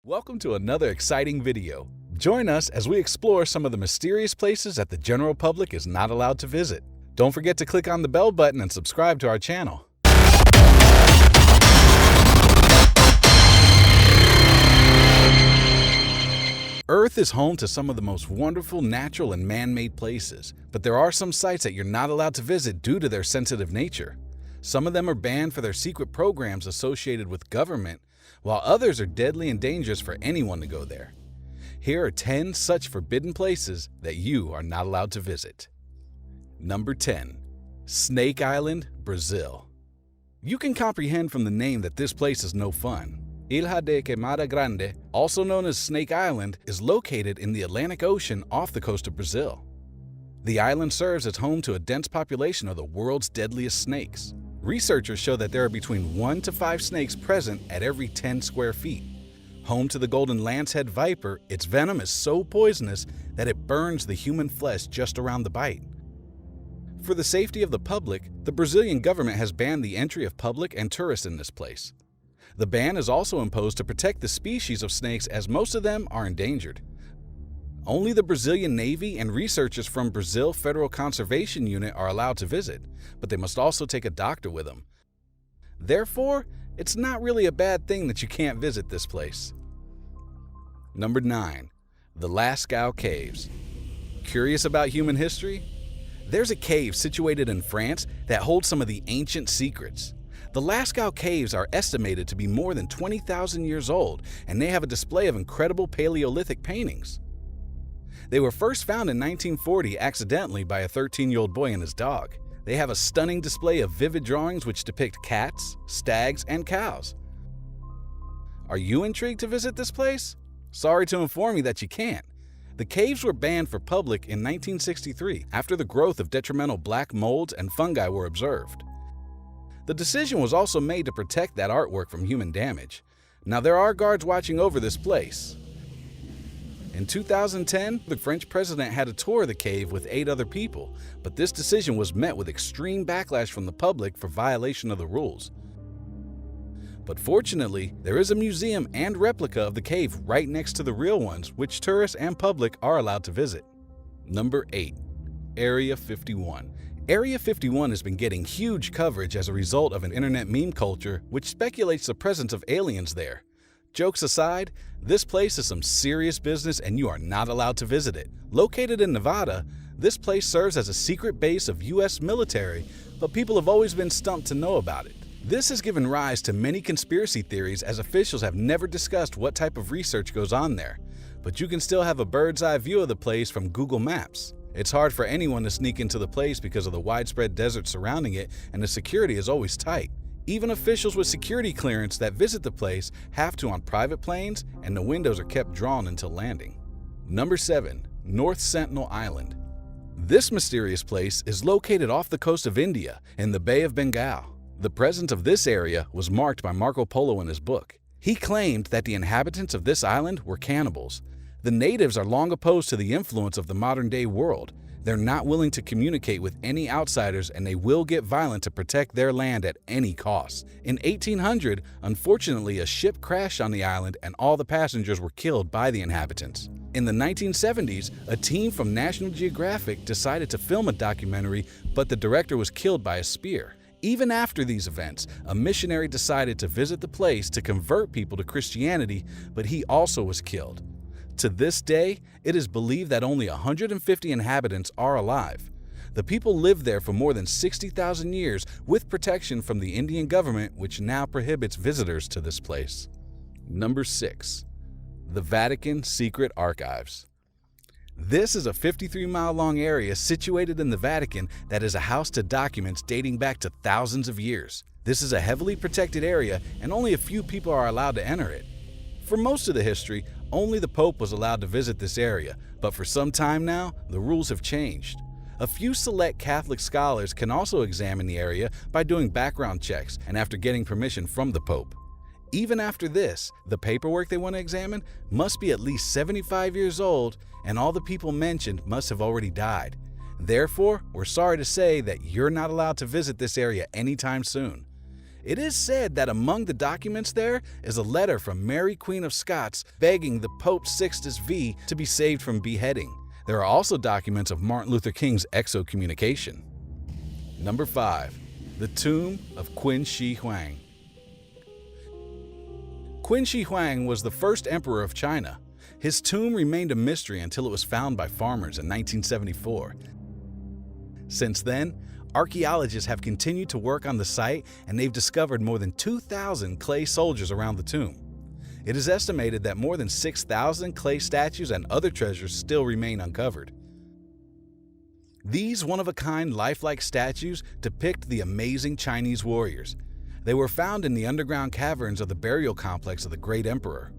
Welcome to another exciting video. Join us as we explore some of the mysterious places that the general public is not allowed to visit. Don't forget to click on the bell button and subscribe to our channel. Earth is home to some of the most wonderful natural and man-made places, but there are some sites that you're not allowed to visit due to their sensitive nature. Some of them are banned for their secret programs associated with government, while others are deadly and dangerous for anyone to go there. Here are 10 such forbidden places that you are not allowed to visit. Number 10. Snake Island, Brazil. You can comprehend from the name that this place is no fun. Ilha de Queimada Grande, also known as Snake Island, is located in the Atlantic Ocean off the coast of Brazil. The island serves as home to a dense population of the world's deadliest snakes. Researchers show that there are between 1 to 5 snakes present at every 10 square feet. Home to the golden lancehead viper, its venom is so poisonous that it burns the human flesh just around the bite. For the safety of the public, the Brazilian government has banned the entry of public and tourists in this place. The ban is also imposed to protect the species of snakes, as most of them are endangered. Only the Brazilian Navy and researchers from Brazil Federal Conservation Unit are allowed to visit, but they must also take a doctor with them. Therefore, it's not really a bad thing that you can't visit this place. Number 9. The Lascaux Caves. Curious about human history? There's a cave situated in France that holds some of the ancient secrets. The Lascaux Caves are estimated to be more than 20,000 years old, and they have a display of incredible Paleolithic paintings. They were first found in 1940 accidentally by a 13-year-old boy and his dog. They have a stunning display of vivid drawings which depict cats, stags, and cows. Are you intrigued to visit this place? Sorry to inform you that you can't. The caves were banned for public in 1963 after the growth of detrimental black molds and fungi were observed. The decision was also made to protect that artwork from human damage. Now there are guards watching over this place. In 2010, the French president had a tour of the cave with 8 other people, but this decision was met with extreme backlash from the public for violation of the rules. But fortunately, there is a museum and replica of the cave right next to the real ones, which tourists and public are allowed to visit. Number 8. Area 51. Area 51 has been getting huge coverage as a result of an internet meme culture which speculates the presence of aliens there. Jokes aside, this place is some serious business and you are not allowed to visit it. Located in Nevada, this place serves as a secret base of US military, but people have always been stumped to know about it. This has given rise to many conspiracy theories, as officials have never discussed what type of research goes on there. But you can still have a bird's eye view of the place from Google Maps. It's hard for anyone to sneak into the place because of the widespread desert surrounding it, and the security is always tight. Even officials with security clearance that visit the place have to on private planes, and the windows are kept drawn until landing. Number 7. North Sentinel Island. This mysterious place is located off the coast of India in the Bay of Bengal. The presence of this area was marked by Marco Polo in his book. He claimed that the inhabitants of this island were cannibals. The natives are long opposed to the influence of the modern-day world. They're not willing to communicate with any outsiders, and they will get violent to protect their land at any cost. In 1800, unfortunately, a ship crashed on the island and all the passengers were killed by the inhabitants. In the 1970s, a team from National Geographic decided to film a documentary, but the director was killed by a spear. Even after these events, a missionary decided to visit the place to convert people to Christianity, but he also was killed. To this day, it is believed that only 150 inhabitants are alive. The people lived there for more than 60,000 years with protection from the Indian government, which now prohibits visitors to this place. Number 6. The Vatican Secret Archives. This is a 53-mile-long area situated in the Vatican that is a house to documents dating back to thousands of years. This is a heavily protected area, and only a few people are allowed to enter it. For most of the history, only the Pope was allowed to visit this area, but for some time now, the rules have changed. A few select Catholic scholars can also examine the area by doing background checks and after getting permission from the Pope. Even after this, the paperwork they want to examine must be at least 75 years old, and all the people mentioned must have already died. Therefore, we're sorry to say that you're not allowed to visit this area anytime soon. It is said that among the documents there is a letter from Mary Queen of Scots begging the Pope Sixtus V to be saved from beheading. There are also documents of Martin Luther King's excommunication. Number 5. The Tomb of Qiqi Huang. Qiqi Huang was the first emperor of China. His tomb remained a mystery until it was found by farmers in 1974. Since then, archaeologists have continued to work on the site, and they've discovered more than 2,000 clay soldiers around the tomb. It is estimated that more than 6,000 clay statues and other treasures still remain uncovered. These one-of-a-kind lifelike statues depict the amazing Chinese warriors. They were found in the underground caverns of the burial complex of the Great Emperor.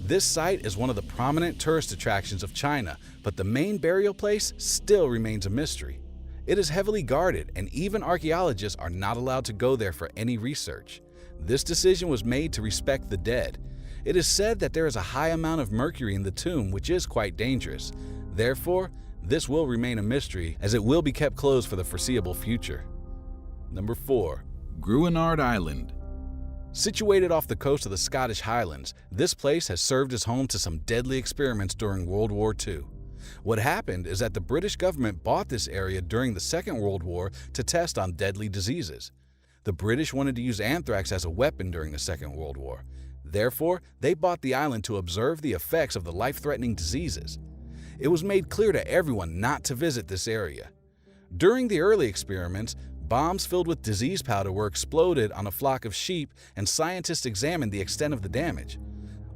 This site is one of the prominent tourist attractions of China, but the main burial place still remains a mystery. It is heavily guarded, and even archaeologists are not allowed to go there for any research. This decision was made to respect the dead. It is said that there is a high amount of mercury in the tomb, which is quite dangerous. Therefore, this will remain a mystery, as it will be kept closed for the foreseeable future. Number 4. Gruinard Island. Situated off the coast of the Scottish Highlands, this place has served as home to some deadly experiments during World War II. What happened is that the British government bought this area during the Second World War to test on deadly diseases. The British wanted to use anthrax as a weapon during the Second World War. Therefore, they bought the island to observe the effects of the life-threatening diseases. It was made clear to everyone not to visit this area. During the early experiments, bombs filled with disease powder were exploded on a flock of sheep, and scientists examined the extent of the damage.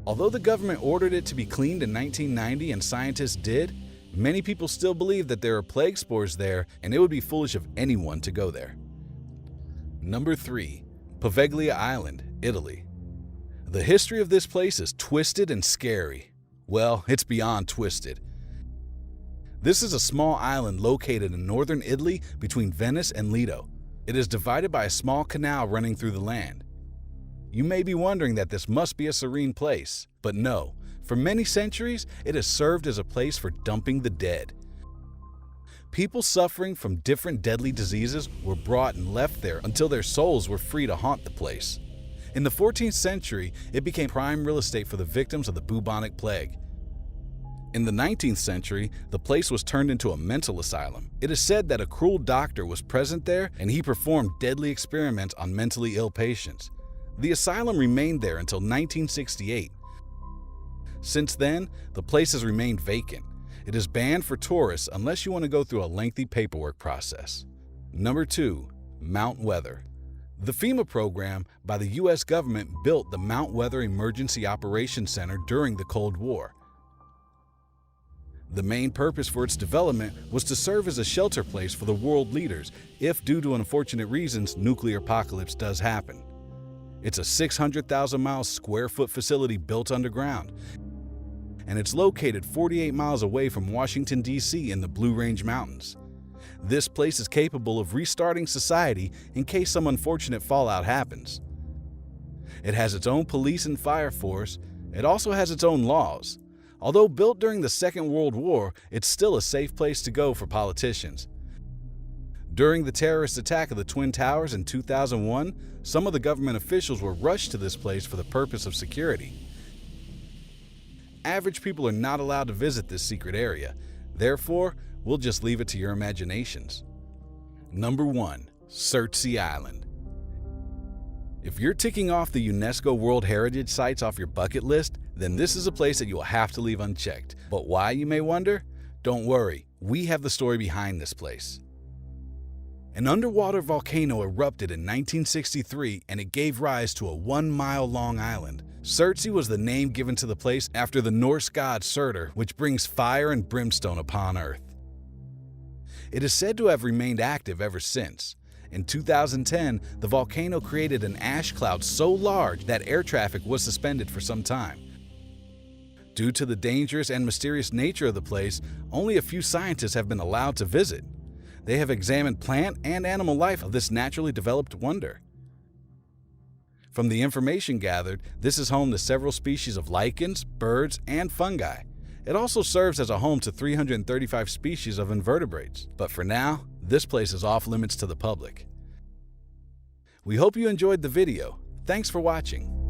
Although the government ordered it to be cleaned in 1990 and scientists did, many people still believe that there are plague spores there, and it would be foolish of anyone to go there. Number 3. Paveglia Island, Italy. The history of this place is twisted and scary. Well, it's beyond twisted. This is a small island located in northern Italy between Venice and Lido. It is divided by a small canal running through the land. You may be wondering that this must be a serene place, but no. For many centuries, it has served as a place for dumping the dead. People suffering from different deadly diseases were brought and left there until their souls were free to haunt the place. In the 14th century, it became prime real estate for the victims of the bubonic plague. In the 19th century, the place was turned into a mental asylum. It is said that a cruel doctor was present there, and he performed deadly experiments on mentally ill patients. The asylum remained there until 1968. Since then, the place has remained vacant. It is banned for tourists unless you want to go through a lengthy paperwork process. Number 2. Mount Weather. The FEMA program by the U.S. government built the Mount Weather Emergency Operations Center during the Cold War. The main purpose for its development was to serve as a shelter place for the world leaders if, due to unfortunate reasons, nuclear apocalypse does happen. It's a 600,000 square foot facility built underground, and it's located 48 miles away from Washington, D.C. in the Blue Range Mountains. This place is capable of restarting society in case some unfortunate fallout happens. It has its own police and fire force. It also has its own laws. Although built during the Second World War, it's still a safe place to go for politicians. During the terrorist attack of the Twin Towers in 2001, some of the government officials were rushed to this place for the purpose of security. Average people are not allowed to visit this secret area. Therefore, we'll just leave it to your imaginations. Number 1. Surtsey Island. If you're ticking off the UNESCO World Heritage Sites off your bucket list, then this is a place that you will have to leave unchecked. But why, you may wonder? Don't worry, we have the story behind this place. An underwater volcano erupted in 1963, and it gave rise to a 1-mile-long island. Surtsey was the name given to the place after the Norse god Surtur, which brings fire and brimstone upon Earth. It is said to have remained active ever since. In 2010, the volcano created an ash cloud so large that air traffic was suspended for some time. Due to the dangerous and mysterious nature of the place, only a few scientists have been allowed to visit. They have examined plant and animal life of this naturally developed wonder. From the information gathered, this is home to several species of lichens, birds, and fungi. It also serves as a home to 335 species of invertebrates. But for now, this place is off limits to the public. We hope you enjoyed the video. Thanks for watching.